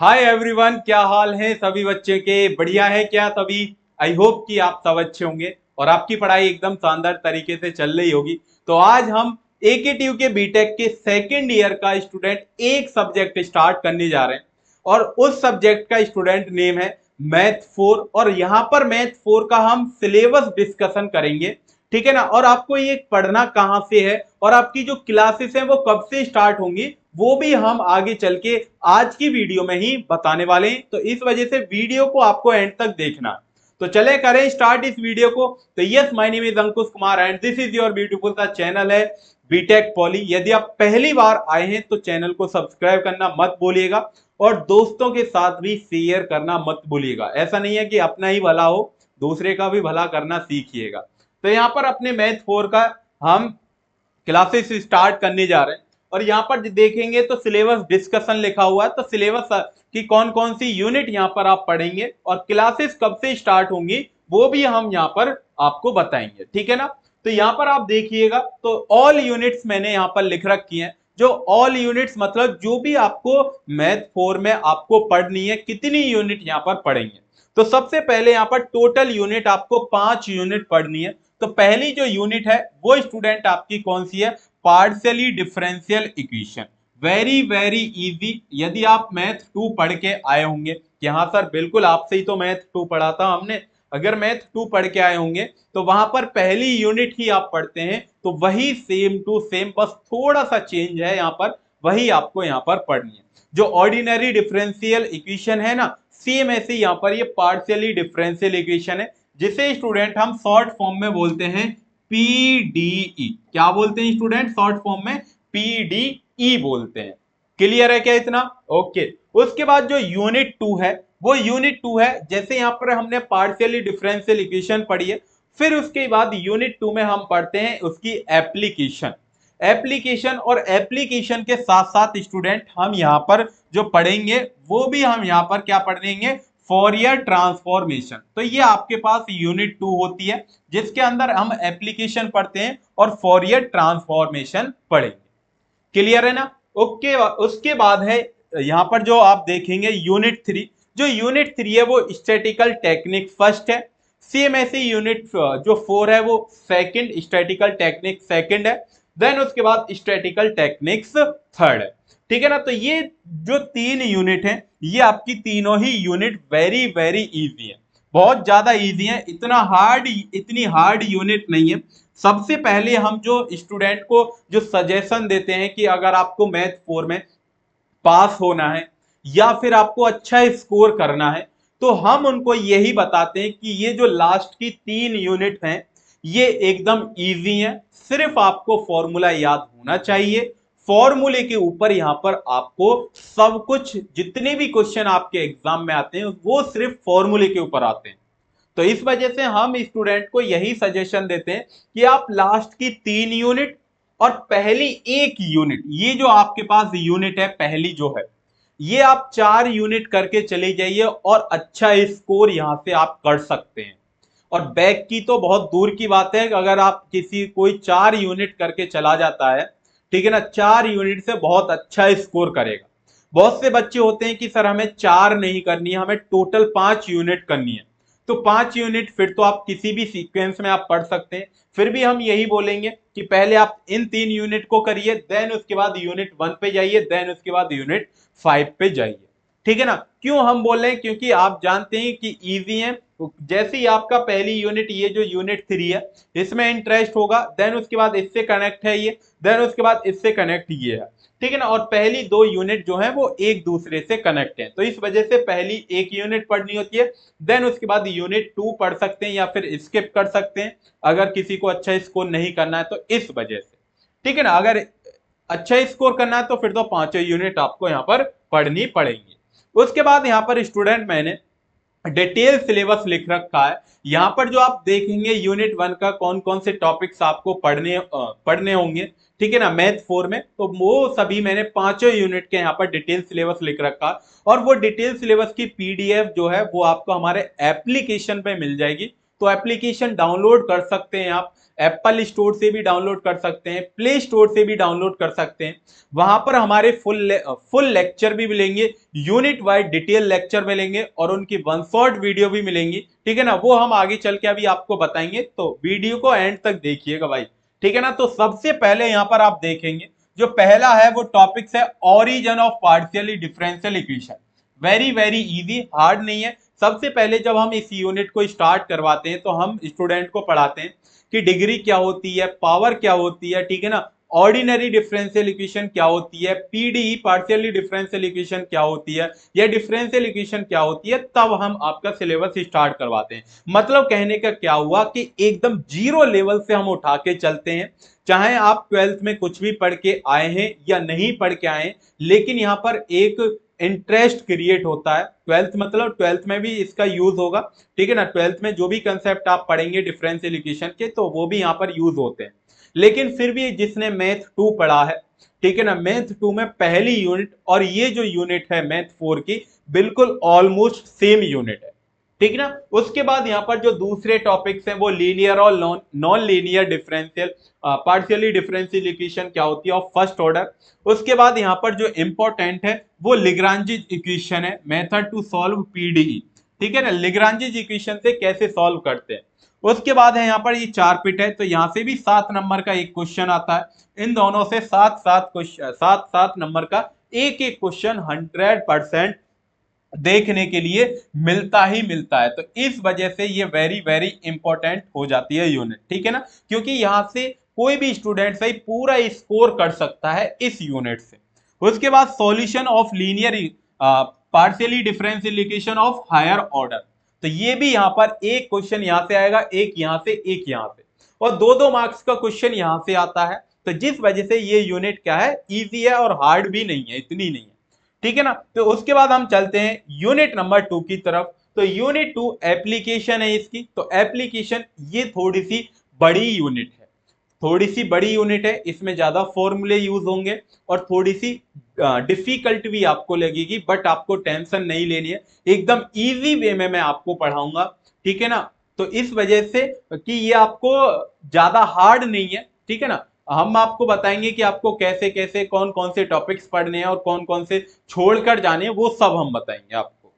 Hi everyone, क्या हाल है सभी बच्चे के? बढ़िया है क्या सभी? आई होप कि आप सब अच्छे होंगे और आपकी पढ़ाई एकदम शानदार तरीके से चल रही होगी। तो आज हम एकेटीयू के बीटेक के सेकेंड ईयर का स्टूडेंट एक सब्जेक्ट स्टार्ट करने जा रहे हैं और उस सब्जेक्ट का स्टूडेंट नेम है मैथ 4। और यहाँ पर मैथ 4 का हम सिलेबस डिस्कशन करेंगे, ठीक है ना। और आपको ये पढ़ना कहाँ से है और आपकी जो क्लासेस हैं वो कब से स्टार्ट होंगी वो भी हम आगे चल के आज की वीडियो में ही बताने वाले हैं। तो इस वजह से वीडियो को आपको एंड तक देखना। तो चले करें स्टार्ट इस वीडियो को। तो yes, my name is Ankush Kumar and this is your beautiful सा चैनल है बीटेक पॉली। यदि आप पहली बार आए हैं तो चैनल को सब्सक्राइब करना मत भूलिएगा और दोस्तों के साथ भी शेयर करना मत भूलिएगा। ऐसा नहीं है कि अपना ही भला हो, दूसरे का भी भला करना सीखिएगा। तो यहाँ पर अपने मैथ 4 का हम क्लासेस स्टार्ट करने जा रहे हैं और यहाँ पर देखेंगे तो सिलेबस डिस्कशन लिखा हुआ है। तो सिलेबस की कौन कौन सी यूनिट यहाँ पर आप पढ़ेंगे और क्लासेस कब से स्टार्ट होंगी वो भी हम यहाँ पर आपको बताएंगे, ठीक है ना। तो यहाँ पर आप देखिएगा तो ऑल यूनिट्स मैंने यहाँ पर लिख रखी हैं। जो ऑल यूनिट्स मतलब जो भी आपको मैथ 4 में आपको पढ़नी है, कितनी यूनिट यहाँ पर पढ़ेंगे। तो सबसे पहले यहाँ पर टोटल यूनिट आपको 5 यूनिट पढ़नी है। तो पहली जो यूनिट है वो स्टूडेंट आपकी कौन सी है? Partially differential equation. Very very easy. यदि आप मैथ 2 पढ़ के आए होंगे कि हाँ सर बिल्कुल आपसे ही तो मैथ 2 पढ़ा था हमने, अगर मैथ 2 पढ़ के आए होंगे तो वहां पर पहली यूनिट ही आप पढ़ते हैं तो वही सेम टू सेम, बस थोड़ा सा चेंज है यहाँ पर, वही आपको यहाँ पर पढ़नी है। जो ऑर्डिनरी डिफरेंशियल इक्वेशन है ना, सेम ऐसे यहाँ पर ये पार्शियली डिफरेंशियल इक्वेशन है जिसे स्टूडेंट हम शॉर्ट फॉर्म में बोलते हैं पीडीई। क्या बोलते हैं स्टूडेंट? शॉर्ट फॉर्म में पीडीई बोलते हैं। क्लियर है क्या इतना? ओके। उसके बाद जो यूनिट 2 है वो यूनिट 2 है, जैसे यहां पर हमने पार्शियली डिफरेंशियल इक्वेशन पढ़ी है, फिर उसके बाद यूनिट 2 में हम पढ़ते हैं उसकी एप्लीकेशन। एप्लीकेशन और एप्लीकेशन के साथ साथ स्टूडेंट हम यहां पर जो पढ़ेंगे वो भी हम यहां पर क्या पढ़ेंगे? फॉरियर ट्रांसफॉर्मेशन। तो ये आपके पास यूनिट 2 होती है जिसके अंदर हम एप्लीकेशन पढ़ते हैं और फॉरियर ट्रांसफॉर्मेशन पढ़ेंगे। क्लियर है ना? ओके। उसके बाद है यहां पर जो आप देखेंगे यूनिट 3। जो यूनिट 3 है वो स्टैटिकल टेक्निक फर्स्ट है। सेम ऐसे यूनिट जो 4 है वो सेकंड, स्टैटिकल टेक्निक सेकंड है। देन उसके बाद स्टैटिकल टेक्निक्स थर्ड है, ठीक है ना। तो ये जो 3 यूनिट है ये आपकी तीनों ही यूनिट वेरी वेरी इजी है, बहुत ज्यादा इजी है। इतनी हार्ड यूनिट नहीं है। सबसे पहले हम जो स्टूडेंट को जो सजेशन देते हैं कि अगर आपको मैथ 4 में पास होना है या फिर आपको अच्छा स्कोर करना है तो हम उनको यही बताते हैं कि ये जो लास्ट की 3 यूनिट हैं ये एकदम इजी हैं। सिर्फ आपको फॉर्मूला याद होना चाहिए। फॉर्मूले के ऊपर यहां पर आपको सब कुछ, जितने भी क्वेश्चन आपके एग्जाम में आते हैं वो सिर्फ फॉर्मूले के ऊपर आते हैं। तो इस वजह से हम स्टूडेंट को यही सजेशन देते हैं कि आप लास्ट की 3 यूनिट और पहली 1 यूनिट, ये जो आपके पास यूनिट है पहली जो है, ये आप 4 यूनिट करके चले जाइए और अच्छा स्कोर यहां से आप कर सकते हैं। और बैक की तो बहुत दूर की बात है। अगर आप किसी कोई 4 यूनिट करके चला जाता है, ठीक है ना, 4 यूनिट से बहुत अच्छा स्कोर करेगा। बहुत से बच्चे होते हैं कि सर हमें 4 नहीं करनी है, हमें टोटल 5 यूनिट करनी है। तो 5 यूनिट फिर तो आप किसी भी सीक्वेंस में आप पढ़ सकते हैं। फिर भी हम यही बोलेंगे कि पहले आप इन 3 यूनिट को करिए, देन उसके बाद यूनिट 1 पे जाइए, देन उसके बाद यूनिट 5 पे जाइए, ठीक है ना। क्यों हम बोल रहे हैं? क्योंकि आप जानते हैं कि इजी है। जैसे ही आपका पहली यूनिट, ये जो यूनिट 3 है इसमें इंटरेस्ट होगा, देन उसके बाद इससे कनेक्ट है ये, देन उसके बाद इससे कनेक्ट ये है, ठीक है ना। और पहली 2 यूनिट जो है वो एक दूसरे से कनेक्ट है, तो इस वजह से पहली 1 यूनिट पढ़नी होती है, देन उसके बाद यूनिट 2 पढ़ सकते हैं या फिर स्किप कर सकते हैं अगर किसी को अच्छा स्कोर नहीं करना है तो, इस वजह से, ठीक है ना। अगर अच्छा स्कोर करना है तो फिर तो 5 यूनिट आपको यहाँ पर पढ़नी पड़ेगी। उसके बाद यहाँ पर स्टूडेंट मैंने डिटेल सिलेबस लिख रखा है। यहाँ पर जो आप देखेंगे यूनिट 1 का कौन कौन से टॉपिक्स आपको पढ़ने होंगे, ठीक है ना, मैथ 4 में, तो वो सभी मैंने 5 यूनिट के यहाँ पर डिटेल सिलेबस लिख रखा है। और वो डिटेल सिलेबस की पीडीएफ जो है वो आपको हमारे एप्लीकेशन पे मिल जाएगी। तो एप्लीकेशन डाउनलोड कर सकते हैं आप। एप्पल स्टोर से भी डाउनलोड कर सकते हैं, प्ले स्टोर से भी डाउनलोड कर सकते हैं। वहां पर हमारे फुल लेक्चर भी मिलेंगे, यूनिट वाइज डिटेल लेक्चर मिलेंगे और उनकी वन शॉट वीडियो भी मिलेंगी, ठीक है ना। वो हम आगे चल के अभी आपको बताएंगे, तो वीडियो को एंड तक देखिएगा भाई, ठीक है ना। तो सबसे पहले यहां पर आप देखेंगे जो पहला है वो टॉपिक्स है origin of partially differential equation. Very very easy, hard नहीं है। सबसे पहले जब हम इस यूनिट को स्टार्ट करवाते हैं तो हम स्टूडेंट को पढ़ाते हैं कि डिग्री क्या होती है, पावर क्या होती है, ठीक है ना, ऑर्डिनरी डिफरेंशियल इक्वेशन क्या होती है, पीडीई पार्शियली डिफरेंशियल इक्वेशन क्या होती है, या डिफरेंशियल इक्वेशन क्या होती है, तब हम आपका सिलेबस स्टार्ट करवाते हैं। मतलब कहने का क्या हुआ कि एकदम जीरो लेवल से हम उठा के चलते हैं। चाहे आप ट्वेल्थ में कुछ भी पढ़ के आए हैं या नहीं पढ़ के आए, लेकिन यहाँ पर एक इंटरेस्ट क्रिएट होता है। ट्वेल्थ मतलब ट्वेल्थ में भी इसका यूज होगा, ठीक है ना। ट्वेल्थ में जो भी कंसेप्ट आप पढ़ेंगे डिफरेंशियल इक्वेशन के, तो वो भी यहाँ पर यूज होते हैं। लेकिन फिर भी जिसने मैथ 2 पढ़ा है, ठीक है ना, मैथ 2 में पहली यूनिट और ये जो यूनिट है मैथ 4 की, बिल्कुल ऑलमोस्ट सेम यूनिट है, ठीक है ना। उसके बाद यहाँ पर जो दूसरे टॉपिक्स हैं वो लीनियर और non linear differential partially differential equation क्या होती है ऑफ फर्स्ट ऑर्डर। उसके बाद यहाँ पर जो इंपॉर्टेंट है वो लिग्रांजिज इक्वेशन है, मेथड टू सॉल्व पीडीई, ठीक है ना, लिग्रांजिज इक्वेशन से कैसे सॉल्व करते हैं। उसके बाद है यहाँ पर ये 4 पिट है, तो यहाँ से भी 7 नंबर का एक क्वेश्चन आता है। इन दोनों से 7 नंबर का एक एक क्वेश्चन 100% देखने के लिए मिलता ही मिलता है। तो इस वजह से ये वेरी वेरी इंपॉर्टेंट हो जाती है यूनिट, ठीक है ना, क्योंकि यहां से कोई भी स्टूडेंट सही पूरा स्कोर कर सकता है इस यूनिट से। उसके बाद solution of linear partially differential equation of higher order, तो ये भी यहां पर एक क्वेश्चन यहां से आएगा, एक यहां से, एक यहां से, और दो दो मार्क्स का क्वेश्चन यहां से आता है। तो जिस वजह से ये यूनिट क्या है, इजी है और हार्ड भी नहीं है, इतनी नहीं है, ठीक है ना। तो उसके बाद हम चलते हैं यूनिट नंबर 2 की तरफ। तो यूनिट 2 एप्लीकेशन है इसकी। तो एप्लीकेशन ये थोड़ी सी बड़ी यूनिट है, थोड़ी सी बड़ी यूनिट है, इसमें ज्यादा फॉर्मूले यूज होंगे और थोड़ी सी डिफिकल्ट भी आपको लगेगी, बट आपको टेंशन नहीं लेनी है, एकदम इजी वे में मैं आपको पढ़ाऊंगा, ठीक है ना। तो इस वजह से कि ये आपको ज्यादा हार्ड नहीं है, ठीक है ना। हम आपको बताएंगे कि आपको कैसे कैसे कौन कौन से टॉपिक्स पढ़ने हैं और कौन कौन से छोड़कर जाने हैं, वो सब हम बताएंगे आपको,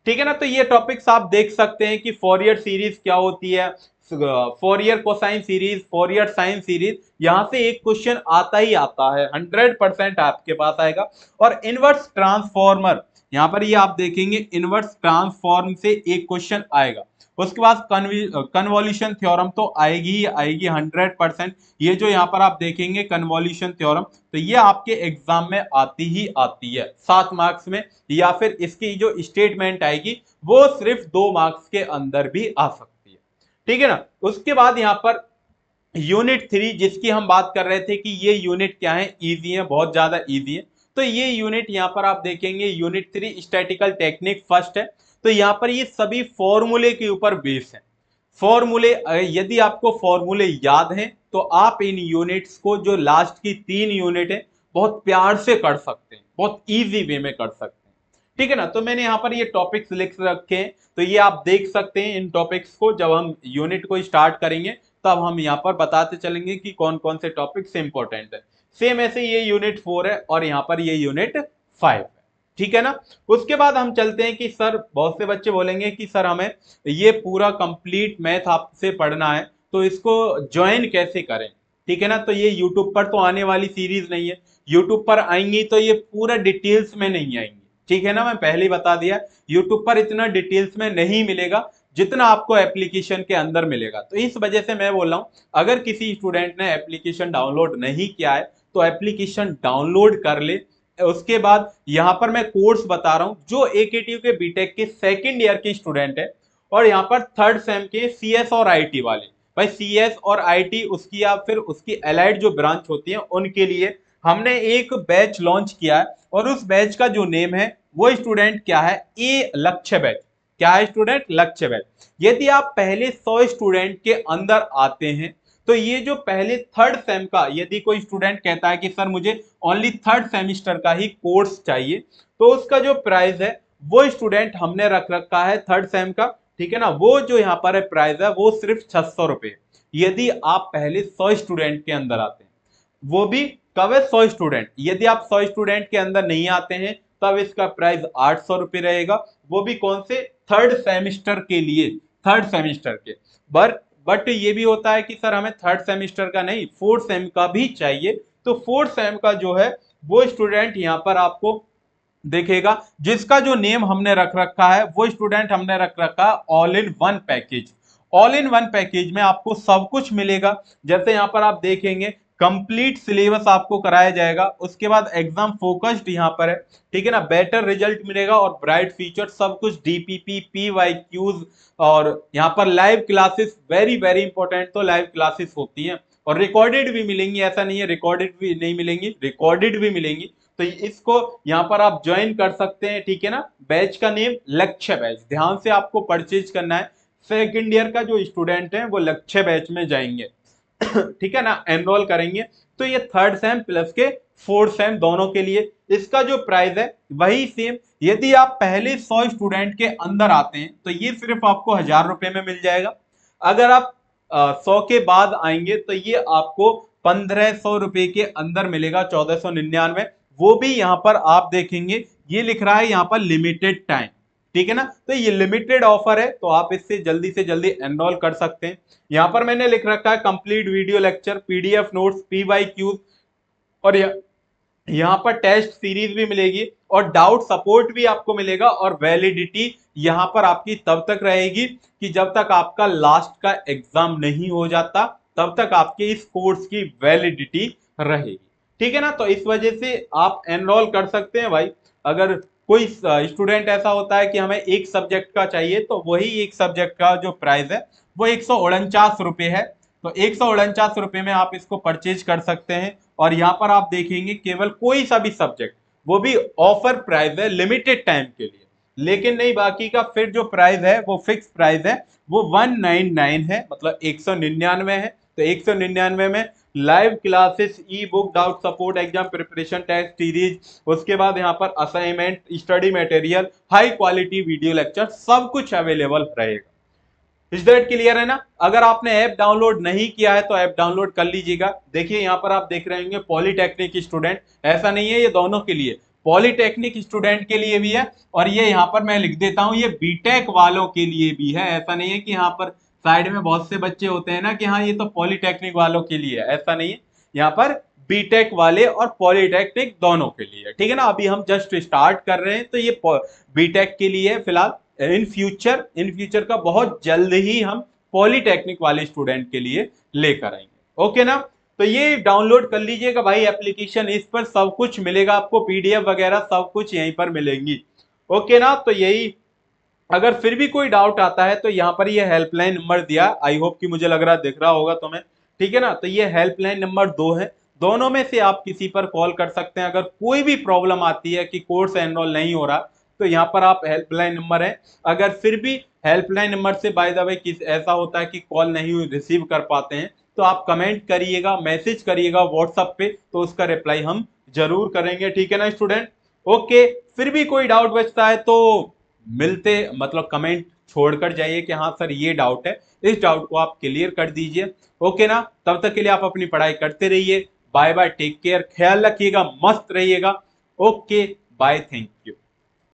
ठीक है ना। तो ये टॉपिक्स आप देख सकते हैं कि फॉरियर सीरीज क्या होती है, फॉरियर कोसाइन सीरीज, फॉरियर साइन सीरीज, यहां से एक क्वेश्चन आता ही आता है, 100% आपके पास आएगा। और इनवर्स ट्रांसफॉर्मर, यहां पर ये आप देखेंगे इनवर्स ट्रांसफॉर्म से एक क्वेश्चन आएगा। उसके बाद कन्वोल्यूशन थ्योरम तो आएगी ही आएगी 100%। ये जो यहाँ पर आप देखेंगे कन्वोल्यूशन थ्योरम, तो ये आपके एग्जाम में आती ही आती है 7 मार्क्स में, या फिर इसकी जो स्टेटमेंट आएगी वो सिर्फ 2 मार्क्स के अंदर भी आ सकती है, ठीक है ना। उसके बाद यहाँ पर यूनिट 3 जिसकी हम बात कर रहे थे कि ये यूनिट क्या है, इजी है, बहुत ज्यादा इजी है। तो ये यूनिट यहाँ पर आप देखेंगे यूनिट 3 स्टैटिकल टेक्निक फर्स्ट है। तो यहाँ पर ये सभी फॉर्मूले के ऊपर बेस है। फॉर्मूले, यदि आपको फॉर्मूले याद हैं तो आप इन यूनिट्स को जो लास्ट की 3 यूनिट है बहुत प्यार से कर सकते हैं, बहुत इजी वे में कर सकते हैं, ठीक है ना। तो मैंने यहाँ पर ये टॉपिक्स लिख रखे हैं, तो ये आप देख सकते हैं इन टॉपिक्स को। जब हम यूनिट को स्टार्ट करेंगे तब हम यहाँ पर बताते चलेंगे कि कौन कौन से टॉपिक्स इंपॉर्टेंट है। सेम ऐसे ये यूनिट 4 है और यहाँ पर ये यूनिट 5 है, ठीक है ना। उसके बाद हम चलते हैं कि सर, बहुत से बच्चे बोलेंगे कि सर हमें ये पूरा कंप्लीट मैथ आपसे पढ़ना है, तो इसको ज्वाइन कैसे करें, ठीक है ना। तो ये यूट्यूब पर तो आने वाली सीरीज नहीं है, यूट्यूब पर आएंगी तो ये पूरा डिटेल्स में नहीं आएंगी, ठीक है ना। मैं पहले ही बता दिया, यूट्यूब पर इतना डिटेल्स में नहीं मिलेगा जितना आपको एप्लीकेशन के अंदर मिलेगा। तो इस वजह से मैं बोल रहा हूं, अगर किसी स्टूडेंट ने एप्लीकेशन डाउनलोड नहीं किया है तो एप्लीकेशन डाउनलोड कर ले। उसके बाद यहाँ पर मैं कोर्स बता रहा हूँ, जो एकेटीयू के बीटेक के सेकंड ईयर के स्टूडेंट है और यहाँ पर थर्ड सेम के सीएस और आईटी वाले, भाई सीएस और आईटी उसकी या फिर उसकी एलाइड जो ब्रांच होती है उनके लिए हमने एक बैच लॉन्च किया है। और उस बैच का जो नेम है वो स्टूडेंट क्या है, ए लक्ष्य बैच। क्या है स्टूडेंट, लक्ष्य बैच। यदि आप पहले 100 स्टूडेंट के अंदर आते हैं तो ये जो पहले थर्ड सेम का, यदि कोई स्टूडेंट कहता है कि सर मुझे ओनली थर्ड सेमिस्टर का ही कोर्स चाहिए, तो उसका जो प्राइस है वो स्टूडेंट हमने रख रखा है थर्ड सेम का ठीक है ना, वो जो यहाँ पर है प्राइस है वो सिर्फ 600 रुपए। यदि आप पहले 100 स्टूडेंट के अंदर आते हैं, वो भी कब है 100 स्टूडेंट, यदि आप 100 स्टूडेंट के अंदर नहीं आते हैं तब इसका प्राइस 800 रुपये रहेगा। वो भी कौन से, थर्ड सेमिस्टर के लिए, थर्ड सेमिस्टर के। बट ये भी होता है कि सर हमें थर्ड सेमिस्टर का नहीं, फोर्थ सेम का भी चाहिए, तो फोर्थ सेम का जो है वो स्टूडेंट यहाँ पर आपको देखेगा, जिसका जो नेम हमने रख रखा है वो स्टूडेंट हमने रख रखा है all in one package. All in one package में आपको सब कुछ मिलेगा। जैसे यहाँ पर आप देखेंगे कंप्लीट सिलेबस आपको कराया जाएगा, उसके बाद एग्जाम फोकस्ड यहाँ पर है, ठीक है ना, बेटर रिजल्ट मिलेगा और ब्राइट फ्यूचर, सब कुछ डीपीपी पीवाईक्यूज, और यहाँ पर live classes, very very important, तो लाइव क्लासेस होती हैं और रिकॉर्डेड भी मिलेंगी, ऐसा नहीं है रिकॉर्डेड भी नहीं मिलेंगी, रिकॉर्डेड भी मिलेंगी। तो इसको यहाँ पर आप ज्वाइन कर सकते हैं, ठीक है ना। बैच का नेम लक्ष्य बैच, ध्यान से आपको परचेज करना है। सेकेंड ईयर का जो स्टूडेंट है वो लक्ष्य बैच में जाएंगे, ठीक है ना, एनरोल करेंगे। तो ये थर्ड सेम प्लस के फोर्थ सेम दोनों के लिए इसका जो प्राइस है वही सेम। यदि आप पहले 100 स्टूडेंट के अंदर आते हैं तो ये सिर्फ आपको 1000 रुपए में मिल जाएगा। अगर आप 100 के बाद आएंगे तो ये आपको 1500 रुपए के अंदर मिलेगा, 1499। वो भी यहाँ पर आप देखेंगे ये लिख रहा है यहाँ पर लिमिटेड टाइम, ठीक है ना, तो ये लिमिटेड ऑफर है, तो आप इससे जल्दी से जल्दी एनरोल कर सकते हैं। यहाँ पर मैंने लिख रखा है complete video lecture, PDF notes, PYQs, और यहाँ पर टेस्ट सीरीज भी मिलेगी और डाउट सपोर्ट भी आपको मिलेगा, और वैलिडिटी यहाँ पर आपकी तब तक रहेगी कि जब तक आपका लास्ट का एग्जाम नहीं हो जाता, तब तक आपके इस कोर्स की वैलिडिटी रहेगी, ठीक है ना। तो इस वजह से आप एनरोल कर सकते हैं भाई। अगर कोई स्टूडेंट ऐसा होता है कि हमें एक सब्जेक्ट का चाहिए, तो वही एक सब्जेक्ट का जो प्राइस है वो 149 रुपये है, तो 149 रुपये में आप इसको परचेज कर सकते हैं। और यहाँ पर आप देखेंगे केवल कोई सा भी सब्जेक्ट, वो भी ऑफर प्राइस है लिमिटेड टाइम के लिए, लेकिन नहीं बाकी का फिर जो प्राइस है वो फिक्स प्राइस है, वो 199 है, मतलब 199 है। तो 199 में live classes, e book, doubt support, exam preparation, test series, उसके बाद यहाँ पर assignment, study material, high quality video lecture, सब कुछ अवेलेबल रहेगा। इस दैट क्लियर है ना। अगर आपने ऐप डाउनलोड नहीं किया है तो ऐप डाउनलोड कर लीजिएगा। देखिए यहाँ पर आप देख रहे होंगे पॉलीटेक्निक स्टूडेंट, ऐसा नहीं है, ये दोनों के लिए, पॉलीटेक्निक स्टूडेंट के लिए भी है, और ये यहाँ पर मैं लिख देता हूँ ये बीटेक वालों के लिए भी है। ऐसा नहीं है कि यहाँ पर साइड में बहुत से बच्चे होते हैं ना कि हाँ ये तो पॉलीटेक्निक वालों के लिए है, ऐसा नहीं है। यहाँ पर बीटेक वाले और पॉलीटेक्निक दोनों के लिए, ठीक है ना। अभी हम जस्ट स्टार्ट कर रहे हैं, तो ये बीटेक के लिए फिलहाल। इन फ्यूचर का बहुत जल्द ही हम पॉलीटेक्निक वाले स्टूडेंट के लिए लेकर आएंगे, ओके ना। तो ये डाउनलोड कर लीजिएगा भाई एप्लीकेशन, इस पर सब कुछ मिलेगा आपको, पीडीएफ वगैरह सब कुछ यहीं पर मिलेंगी, ओके ना। तो यही, अगर फिर भी कोई डाउट आता है तो यहाँ पर ये हेल्पलाइन नंबर दिया, आई होप कि मुझे लग रहा दिख रहा होगा तुम्हें, ठीक है ना। तो ये हेल्पलाइन नंबर 2 है, दोनों में से आप किसी पर कॉल कर सकते हैं। अगर कोई भी प्रॉब्लम आती है कि कोर्स एनरोल नहीं हो रहा, तो यहाँ पर आप हेल्पलाइन नंबर है। अगर फिर भी हेल्पलाइन नंबर से बाय द वे किस ऐसा होता है कि कॉल नहीं रिसीव कर पाते हैं, तो आप कमेंट करिएगा, मैसेज करिएगा व्हाट्सएप पे, तो उसका रिप्लाई हम जरूर करेंगे, ठीक है ना स्टूडेंट। ओके, फिर भी कोई डाउट बचता है तो मिलते, मतलब कमेंट छोड़कर जाइए कि हाँ सर ये डाउट है, इस डाउट को आप क्लियर कर दीजिए, ओके ना। तब तक के लिए आप अपनी पढ़ाई करते रहिए। बाय बाय, टेक केयर, ख्याल रखिएगा, मस्त रहिएगा। Okay bye, thank you.